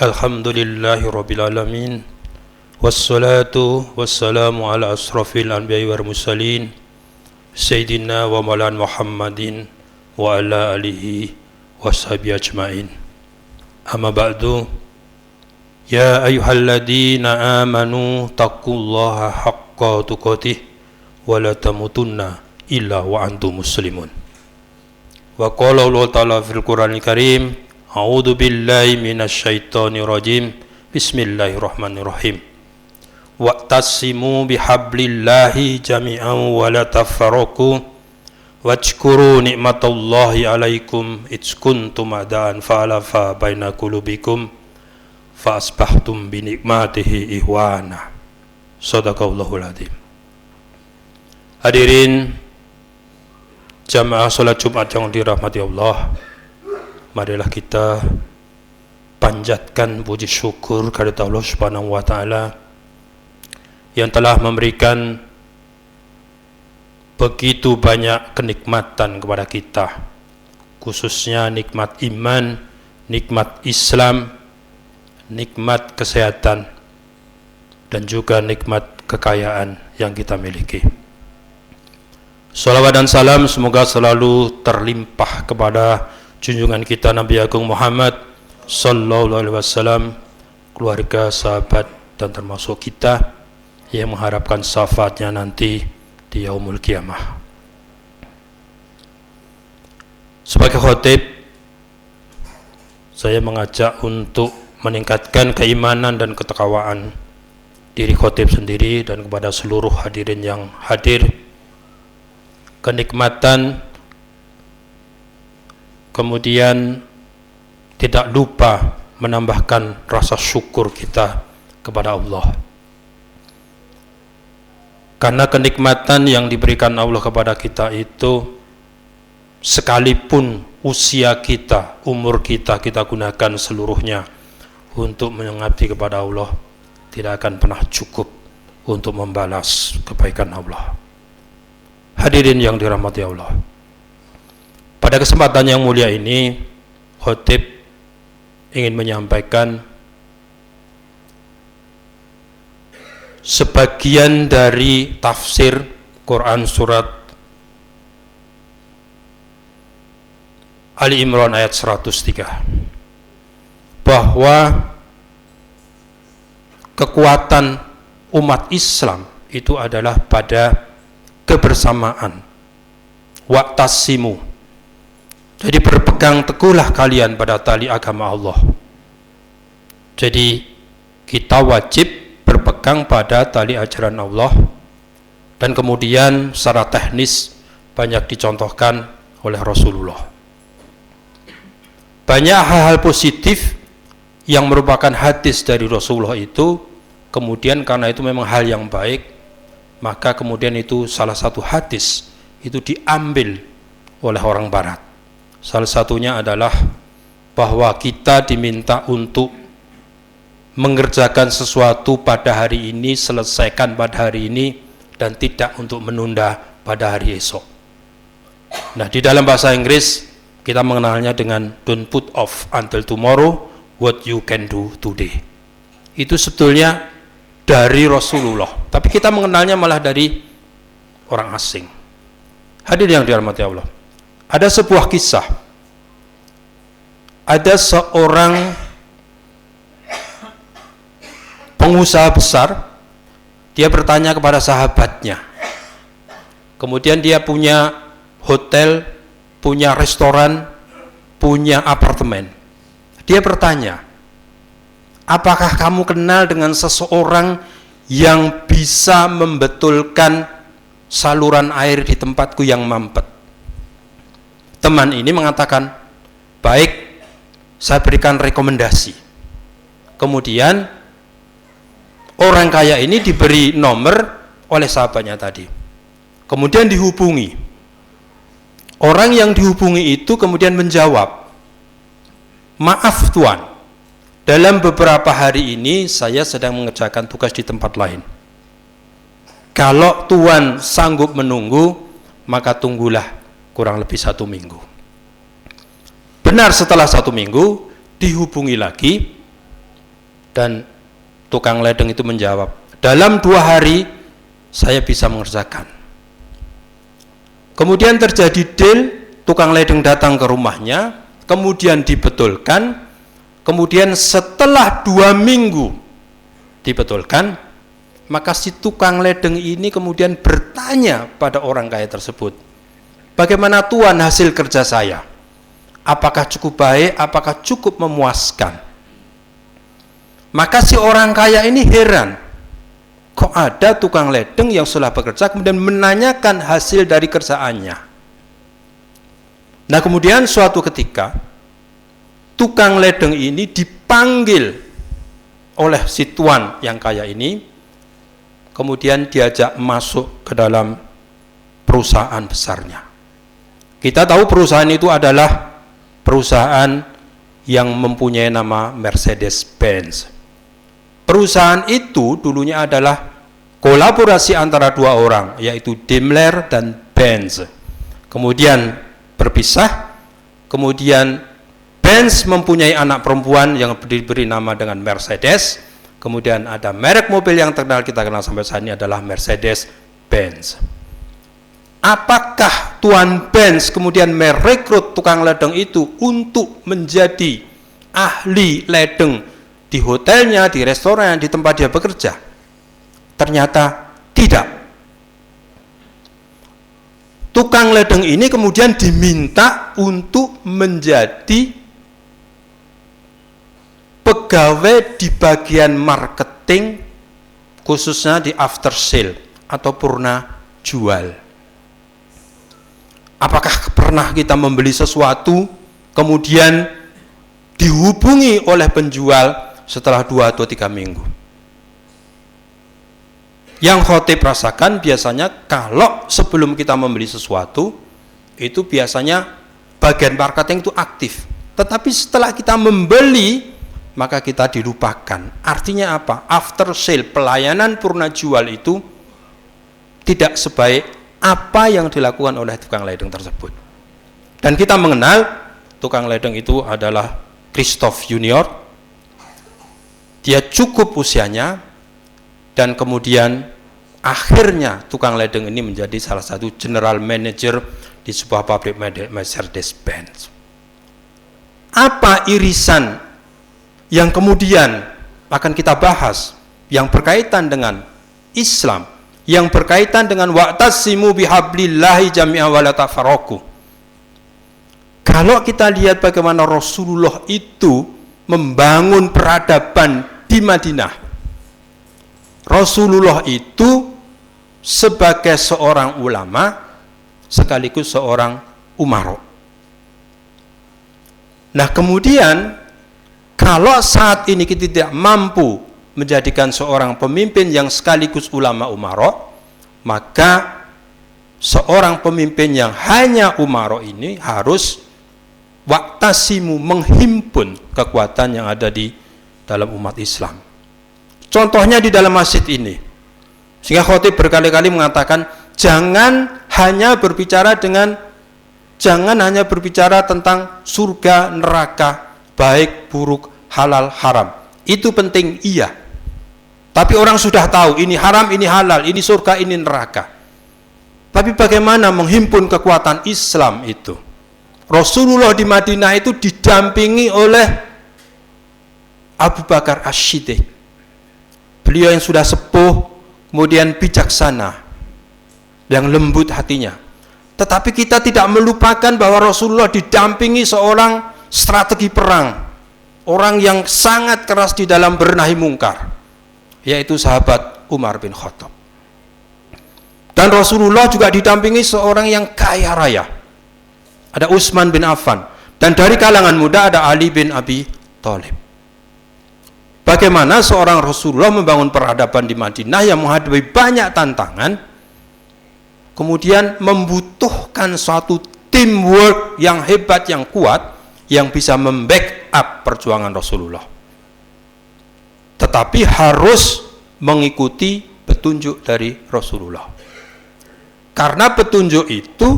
Alhamdulillahi Rabbil Alamin. Wassalatu wassalamu ala asrafil anbiya'i wal mursalin Sayyidina wa maulana Muhammadin wa ala alihi wa sahbihi ajma'in. Amma ba'du. Ya ayyuhalladzina amanu taqullaha haqqa tuqatih wa la tamutunna illa wa antum muslimun. Wa qala Allah ta'ala fil Qur'anil Karim, a'udzu billahi minasyaitonir rajim. Bismillahirrahmanirrahim. Wa'tasimu bihablillahi jami'an wa la tafarraqu wajkuru ni'matallahi 'alaikum idz kuntum a'daan fa'alafa baina qulubikum fa asbahtum bi nikmatihi ihwana. Shadaqallahul adzim. Hadirin jamaah salat Jumat yang dirahmati Allah, marilah kita panjatkan puji syukur kepada Allah Subhanahu wa taala yang telah memberikan begitu banyak kenikmatan kepada kita, khususnya nikmat iman, nikmat Islam, nikmat kesehatan, dan juga nikmat kekayaan yang kita miliki. Salawat dan salam semoga selalu terlimpah kepada junjungan kita Nabi Agung Muhammad sallallahu alaihi wasallam, keluarga, sahabat, dan termasuk kita yang mengharapkan syafaatnya nanti di yaumul qiyamah. Sebagai khatib, saya mengajak untuk meningkatkan keimanan dan ketakwaan diri khatib sendiri dan kepada seluruh hadirin yang hadir. Kenikmatan, kemudian tidak lupa menambahkan rasa syukur kita kepada Allah, karena kenikmatan yang diberikan Allah kepada kita itu, sekalipun usia kita, umur kita gunakan seluruhnya untuk mengabdi kepada Allah, tidak akan pernah cukup untuk membalas kebaikan Allah. Hadirin yang dirahmati Allah, pada kesempatan yang mulia ini khatib ingin menyampaikan sebagian dari tafsir Quran surat Ali Imran ayat 103, bahwa kekuatan umat Islam itu adalah pada kebersamaan. Wa'tasimu, jadi berpegang teguhlah kalian pada tali agama Allah. Jadi kita wajib berpegang pada tali ajaran Allah, dan kemudian secara teknis banyak dicontohkan oleh Rasulullah. Banyak hal-hal positif yang merupakan hadis dari Rasulullah itu, kemudian karena itu memang hal yang baik, maka kemudian itu salah satu hadis itu diambil oleh orang barat. Salah satunya adalah bahwa kita diminta untuk mengerjakan sesuatu pada hari ini, selesaikan pada hari ini, dan tidak untuk menunda pada hari esok. Nah, di dalam bahasa Inggris kita mengenalnya dengan don't put off until tomorrow what you can do today. Itu sebetulnya dari Rasulullah, tapi kita mengenalnya malah dari orang asing. Hadirin yang dirahmati Allah, ada sebuah kisah. Ada seorang pengusaha besar, dia bertanya kepada sahabatnya. Kemudian dia punya hotel, punya restoran, punya apartemen. Dia bertanya, apakah kamu kenal dengan seseorang yang bisa membetulkan saluran air di tempatku yang mampet? Teman ini mengatakan, baik, saya berikan rekomendasi. Kemudian orang kaya ini diberi nomor oleh sahabatnya tadi. Kemudian dihubungi. Orang yang dihubungi itu kemudian menjawab, maaf Tuan, dalam beberapa hari ini saya sedang mengerjakan tugas di tempat lain. Kalau Tuan sanggup menunggu, maka tunggulah kurang lebih 1 minggu. Benar, setelah 1 minggu dihubungi lagi, Dan tukang ledeng itu menjawab, dalam 2 hari saya bisa mengerjakan. Kemudian terjadi deal, tukang ledeng datang ke rumahnya, kemudian dibetulkan, kemudian setelah 2 minggu dibetulkan, maka si tukang ledeng ini kemudian bertanya pada orang kaya tersebut, bagaimana Tuan hasil kerja saya? Apakah cukup baik? Apakah cukup memuaskan? Maka si orang kaya ini heran, kok ada tukang ledeng yang sudah bekerja kemudian menanyakan hasil dari kerjaannya. Nah kemudian suatu ketika tukang ledeng ini dipanggil oleh si tuan yang kaya ini, kemudian diajak masuk ke dalam perusahaan besarnya. Kita tahu perusahaan itu adalah perusahaan yang mempunyai nama Mercedes-Benz. Perusahaan itu dulunya adalah kolaborasi antara 2 orang, yaitu Daimler dan Benz. Kemudian berpisah, kemudian Benz mempunyai anak perempuan yang diberi nama dengan Mercedes. Kemudian ada merek mobil yang terkenal kita kenal sampai saat ini adalah Mercedes-Benz. Apakah Tuan Benz kemudian merekrut tukang ledeng itu untuk menjadi ahli ledeng di hotelnya, di restoran, di tempat dia bekerja? Ternyata tidak. Tukang ledeng ini kemudian diminta untuk menjadi pegawai di bagian marketing, khususnya di after sale atau purna jual. Apakah pernah kita membeli sesuatu kemudian dihubungi oleh penjual setelah 2 atau 3 minggu? Yang khotib rasakan biasanya kalau sebelum kita membeli sesuatu itu biasanya bagian marketing itu aktif, tetapi setelah kita membeli maka kita dilupakan. Artinya apa? After sale, pelayanan purna jual itu tidak sebaik apa yang dilakukan oleh tukang ledeng tersebut. Dan kita mengenal tukang ledeng itu adalah Christoph Junior. Dia cukup usianya, dan kemudian akhirnya tukang ledeng ini menjadi salah satu general manager di sebuah pabrik Mercedes-Benz. Apa irisan yang kemudian akan kita bahas yang berkaitan dengan Islam, yang berkaitan dengan wa'tasimu bihablillahi jami'an wa la tafarraqu? Kalau kita lihat bagaimana Rasulullah itu membangun peradaban di Madinah, Rasulullah itu sebagai seorang ulama sekaligus seorang umaro. Nah kemudian kalau saat ini kita tidak mampu menjadikan seorang pemimpin yang sekaligus ulama umaro, maka seorang pemimpin yang hanya umaro ini harus wa'tasimu, menghimpun kekuatan yang ada di dalam umat Islam. Contohnya di dalam masjid ini, sehingga khotib berkali-kali mengatakan jangan hanya berbicara tentang surga, neraka, baik, buruk, halal, haram. Itu penting, iya. Tapi orang sudah tahu ini haram, ini halal, ini surga, ini neraka. Tapi bagaimana menghimpun kekuatan Islam itu? Rasulullah di Madinah itu didampingi oleh Abu Bakar As-Siddiq. Beliau yang sudah sepuh, kemudian bijaksana, yang lembut hatinya. Tetapi kita tidak melupakan bahwa Rasulullah didampingi seorang strategi perang, orang yang sangat keras di dalam bernahi mungkar, yaitu sahabat Umar bin Khattab. Dan Rasulullah juga didampingi seorang yang kaya raya, ada Utsman bin Affan, dan dari kalangan muda ada Ali bin Abi Thalib. Bagaimana seorang Rasulullah membangun peradaban di Madinah yang menghadapi banyak tantangan, kemudian membutuhkan suatu teamwork yang hebat, yang kuat, yang bisa membackup perjuangan Rasulullah. Tetapi harus mengikuti petunjuk dari Rasulullah. Karena petunjuk itu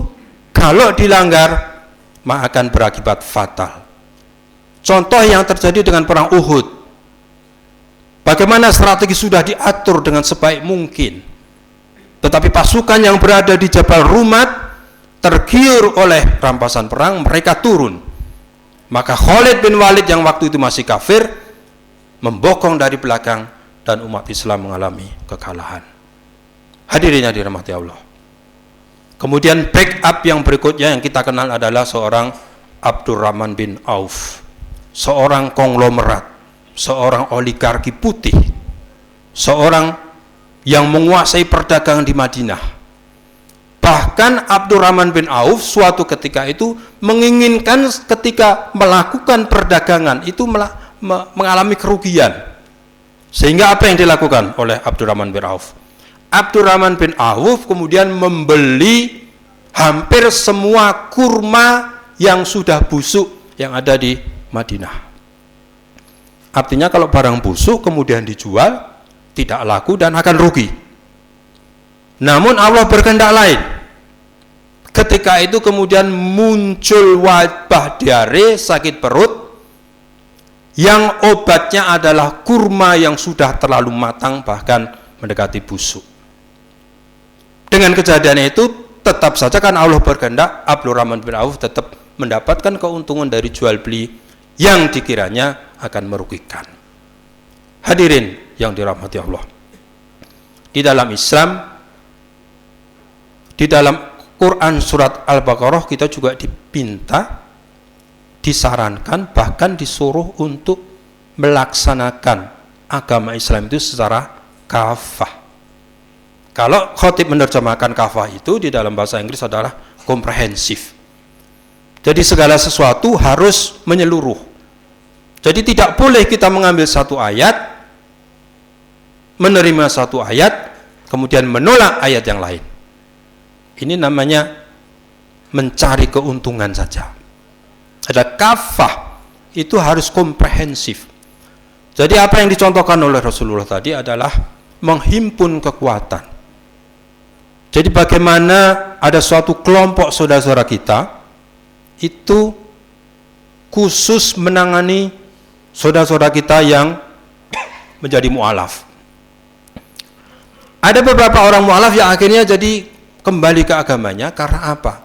kalau dilanggar maka akan berakibat fatal. Contoh yang terjadi dengan perang Uhud. Bagaimana strategi sudah diatur dengan sebaik mungkin. Tetapi pasukan yang berada di Jabal Rumat tergiur oleh rampasan perang, mereka turun. Maka Khalid bin Walid yang waktu itu masih kafir membokong dari belakang dan umat Islam mengalami kekalahan. Hadirin yang dirahmati Allah. Kemudian backup yang berikutnya yang kita kenal adalah seorang Abdurrahman bin Auf, seorang konglomerat, seorang oligarki putih, seorang yang menguasai perdagangan di Madinah. Bahkan Abdurrahman bin Auf suatu ketika itu menginginkan ketika melakukan perdagangan itu mengalami kerugian. Sehingga apa yang dilakukan oleh Abdurrahman bin Auf? Abdurrahman bin Auf kemudian membeli hampir semua kurma yang sudah busuk yang ada di Madinah. Artinya kalau barang busuk kemudian dijual, tidak laku dan akan rugi. Namun Allah berkehendak lain. Ketika itu kemudian muncul wabah diare, sakit perut, yang obatnya adalah kurma yang sudah terlalu matang bahkan mendekati busuk. Dengan kejadian itu tetap saja kan Allah berkehendak Abdurrahman bin Auf tetap mendapatkan keuntungan dari jual beli yang dikiranya akan merugikan. Hadirin yang dirahmati Allah, di dalam Islam, di dalam Quran surat Al-Baqarah kita juga dipinta, disarankan, bahkan disuruh untuk melaksanakan agama Islam itu secara kafah. Kalau khatib menerjemahkan kafah itu di dalam bahasa Inggris adalah komprehensif. Jadi segala sesuatu harus menyeluruh. Jadi tidak boleh kita mengambil satu ayat, menerima satu ayat, kemudian menolak ayat yang lain. Ini namanya mencari keuntungan saja. Ada kafah, itu harus komprehensif. Jadi apa yang dicontohkan oleh Rasulullah tadi adalah menghimpun kekuatan. Jadi bagaimana ada suatu kelompok saudara-saudara kita itu khusus menangani saudara-saudara kita yang menjadi mu'alaf. Ada beberapa orang mu'alaf yang akhirnya jadi kembali ke agamanya karena apa?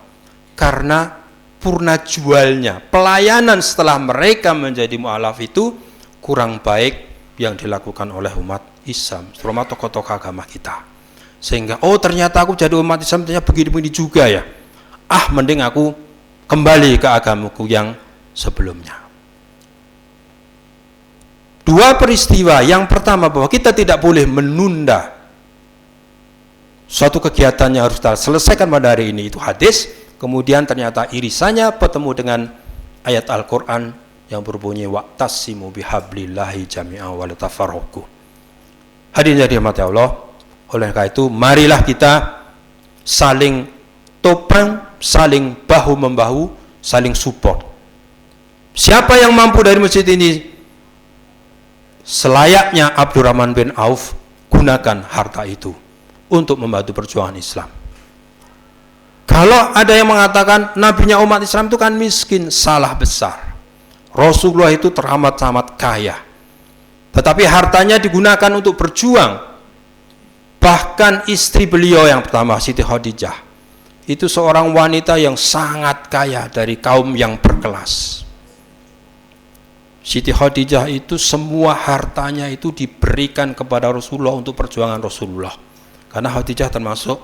Karena purna jualnya, pelayanan setelah mereka menjadi mu'alaf itu kurang baik yang dilakukan oleh umat Islam, terutama tokoh-tokoh agama kita. Sehingga ternyata aku jadi umat Islam ternyata begini-begini juga ya. Mending aku kembali ke agamaku yang sebelumnya. Dua peristiwa, yang pertama bahwa kita tidak boleh menunda suatu kegiatan yang harus kita selesaikan pada hari ini, itu hadis. Kemudian ternyata irisannya bertemu dengan ayat Al-Quran yang berbunyi wa'tasimu bihablillahi jami'an wa la tafarraqu. Hadirin yang dirahmati Allah, oleh karena itu marilah kita saling topang, saling bahu-membahu, saling support. Siapa yang mampu dari masjid ini, selayaknya Abdurrahman bin Auf, gunakan harta itu untuk membantu perjuangan Islam. Kalau ada yang mengatakan nabinya umat Islam itu kan miskin, salah besar. Rasulullah itu teramat-amat kaya, tetapi hartanya digunakan untuk berjuang. Bahkan istri beliau yang pertama, Siti Khadijah, itu seorang wanita yang sangat kaya dari kaum yang berkelas. Siti Khadijah itu semua hartanya itu diberikan kepada Rasulullah untuk perjuangan Rasulullah. Karena Khadijah termasuk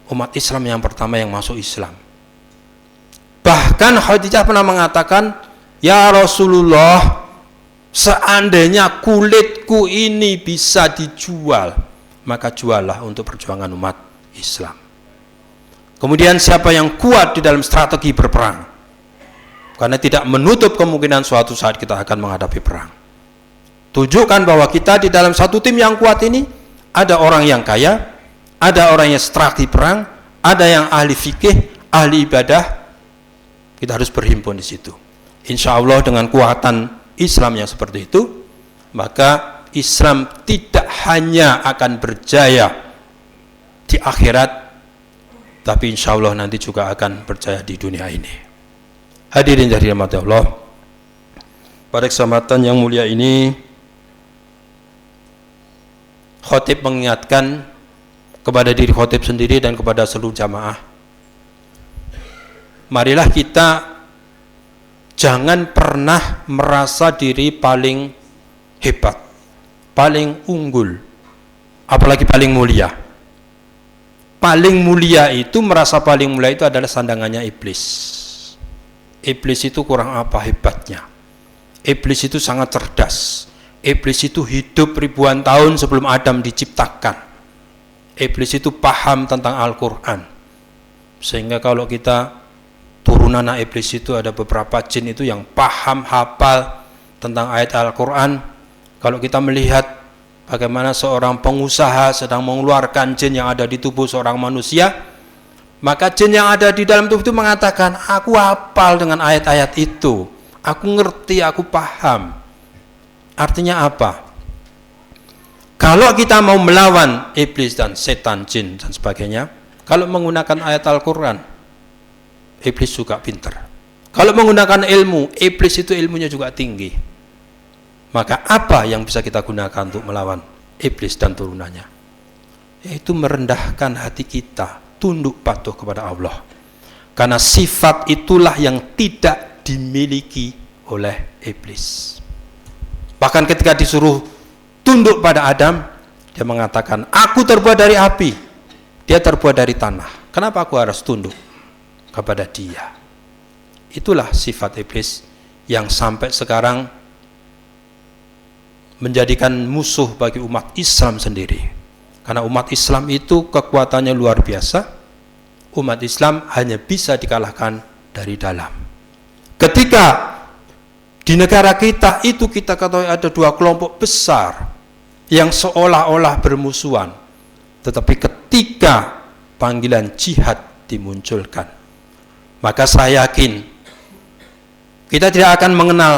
umat Islam yang pertama yang masuk Islam. Bahkan Khadijah pernah mengatakan, ya Rasulullah, seandainya kulitku ini bisa dijual, maka juallah untuk perjuangan umat Islam. Kemudian siapa yang kuat di dalam strategi berperang? Karena tidak menutup kemungkinan suatu saat kita akan menghadapi perang. Tunjukkan bahwa kita di dalam satu tim yang kuat ini ada orang yang kaya, ada orang yang strategi perang, ada yang ahli fikih, ahli ibadah. Kita harus berhimpun di situ. Insya Allah dengan kuatan Islam yang seperti itu, maka Islam tidak hanya akan berjaya di akhirat, tapi insya Allah nanti juga akan berjaya di dunia ini. Hadirin yang dirahmati Allah, pada kesempatan yang mulia ini Khatib mengingatkan kepada diri khatib sendiri dan kepada seluruh jamaah, marilah kita jangan pernah merasa diri paling hebat, paling unggul, apalagi paling mulia. Paling mulia itu, merasa paling mulia itu adalah sandangannya iblis. Iblis itu kurang apa hebatnya? Iblis itu sangat cerdas. Iblis itu hidup ribuan tahun sebelum Adam diciptakan. Iblis itu paham tentang Al-Quran. Sehingga kalau kita turunan iblis itu ada beberapa jin itu yang paham, hafal tentang ayat Al-Quran. Kalau kita melihat bagaimana seorang pengusaha sedang mengeluarkan jin yang ada di tubuh seorang manusia, maka jin yang ada di dalam tubuh itu mengatakan, aku hafal dengan ayat-ayat itu, aku ngerti, aku paham. Artinya apa? Kalau kita mau melawan iblis dan setan, jin dan sebagainya, kalau menggunakan ayat Al-Quran, iblis juga pintar. Kalau menggunakan ilmu, iblis itu ilmunya juga tinggi. Maka apa yang bisa kita gunakan untuk melawan iblis dan turunannya? Yaitu merendahkan hati kita, tunduk patuh kepada Allah. Karena sifat itulah yang tidak dimiliki oleh iblis. Bahkan ketika disuruh tunduk pada Adam, dia mengatakan, aku terbuat dari api, dia terbuat dari tanah. Kenapa aku harus tunduk kepada dia? Itulah sifat iblis yang sampai sekarang menjadikan musuh bagi umat Islam sendiri. Karena umat Islam itu kekuatannya luar biasa. Umat Islam hanya bisa dikalahkan dari dalam. Ketika di negara kita itu kita ketahui ada dua kelompok besar yang seolah-olah bermusuhan, tetapi ketika panggilan jihad dimunculkan, maka saya yakin kita tidak akan mengenal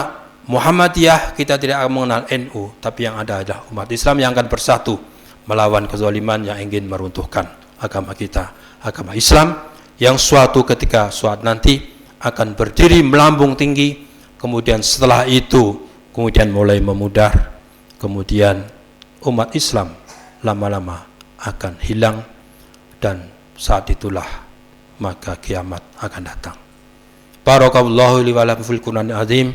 Muhammadiyah, kita tidak akan mengenal NU, tapi yang ada adalah umat Islam yang akan bersatu melawan kezaliman yang ingin meruntuhkan agama kita, agama Islam yang suatu nanti akan berdiri melambung tinggi, kemudian setelah itu kemudian mulai memudar, kemudian umat Islam lama-lama akan hilang, dan saat itulah maka kiamat akan datang. Barakallahu li wa lakum fil Qur'anil azim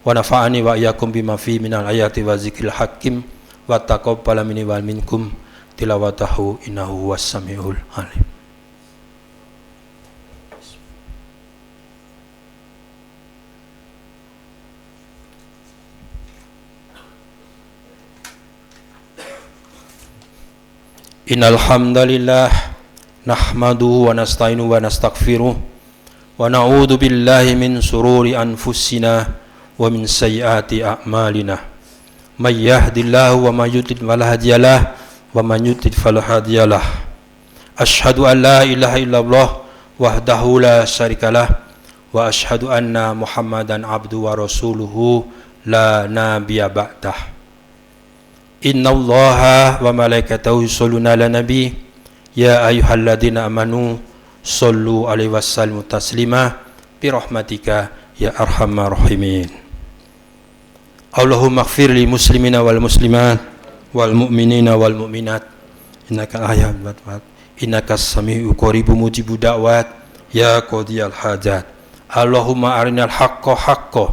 wa nafa'ani wa iyyakum bima fi minal ayati wa zikril hakim wa taqabbala minni wa minkum tilawatahu innahu huwas samiul alim. Innal hamdalillah nahmaduhu wa nasta'inuhu wa nastaghfiruh wa na'udzu billahi min sururi anfusina wa min sayyiati a'malina. May yahdihillahu wa may yudlil fala hadiyalah wa man yudlil fala hadiyalah. Asyhadu an la ilaha illallah wahdahu la syarikalah wa asyhadu anna Muhammadan abduhu wa rasuluhu la nabiyya ba'dah. Innallaha wa malaikatahu yusholluna 'alan nabi ya ayyuhalladzina amanu shollu 'alaihi wasallimu taslima bi rahmatika ya arhamar rahimin. Allahumma ighfir li muslimina wal muslimat wal mu'minina wal mu'minat innaka innaka samiu qaribu mujibu da'wat ya qadiyal hajat. Allahumma arinal haqqa haqqa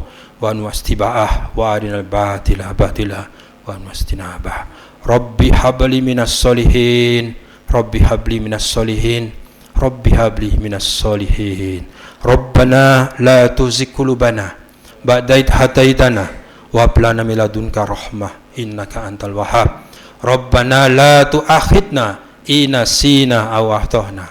wa nuwastiba'ah wa arinal batila batila wa nuwastinabah. Rabbi habli minas solihin, Rabbi habli minas solihin, Rabbi habli minas solihin. Rabbana la tuzigh qulubana ba'da idh hadaitana wa hab lana min ladunka rahmah innaka antal wahhab. Rabbana la tu'akhidna in nasina aw akhtana.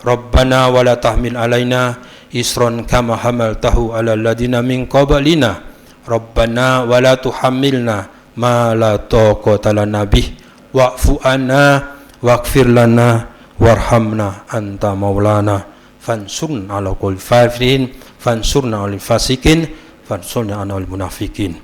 Rabbana wa la tahmil alaina isran kama hamaltahu ala alladhina min qablina. Rabbana wa la tuhammilna ma la taqata lana bih wa'fu anna waghfir lana warhamna anta maulana fansurna ala qul fafirin fansurna alil fasikin fansurna alal munafikin.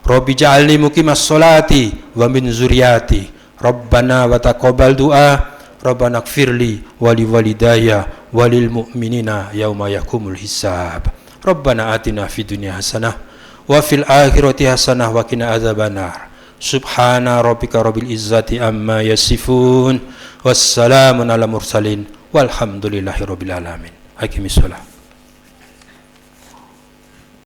Rabbi ja'alni muqimas sholati wa min zurriyati Rabbana wa taqabbal du'a Rabbana ighfirli wa li walidayya wa lil mu'minina yauma yaqumul hisab. Rabbana atina fid dunya hasanah wa fil akhirati hasanah wa qina adzabannar. Subhana rabbika rabbil izzati amma yasifun. Wassalamun ala mursalin. Walhamdulillahi rabbil alamin. Hakimis salam.